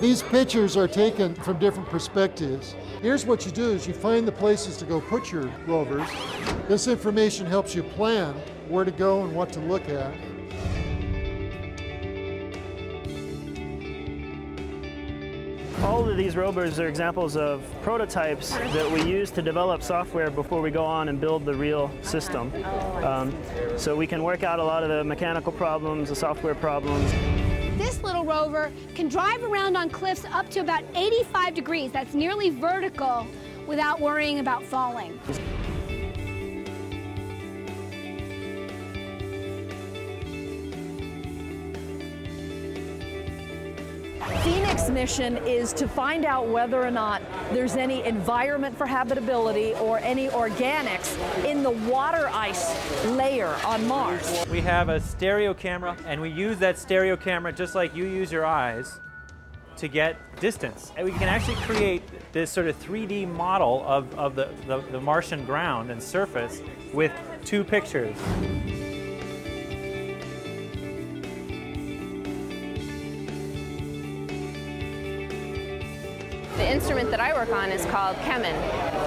These pictures are taken from different perspectives. Here's what you do is you find the places to go put your rovers. This information helps you plan where to go and what to look at. All of these rovers are examples of prototypes that we use to develop software before we go on and build the real system. So we can work out a lot of the mechanical problems, the software problems. This little rover can drive around on cliffs up to about 85 degrees. That's nearly vertical without worrying about falling. Phoenix's mission is to find out whether or not there's any environment for habitability or any organics in the water ice layer on Mars. We have a stereo camera, and we use that stereo camera just like you use your eyes to get distance. And we can actually create this sort of 3D model of the Martian ground and surface with 2 pictures. The instrument that I work on is called Chemin,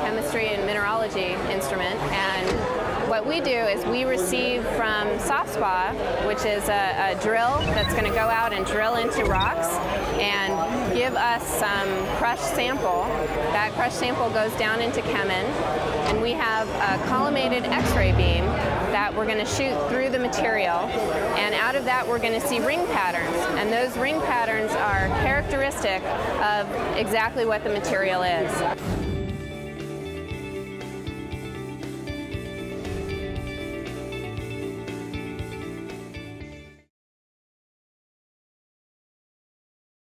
Chemistry and Mineralogy instrument, and what we do is we receive from SoftSpa, which is a drill that's going to go out and drill into rocks and give us some crushed sample. That crushed sample goes down into Chemin, and we have a collimated X-ray beam that we're going to shoot through the material, and out of that we're going to see ring patterns, and those ring patterns are characteristic of exactly what the material is.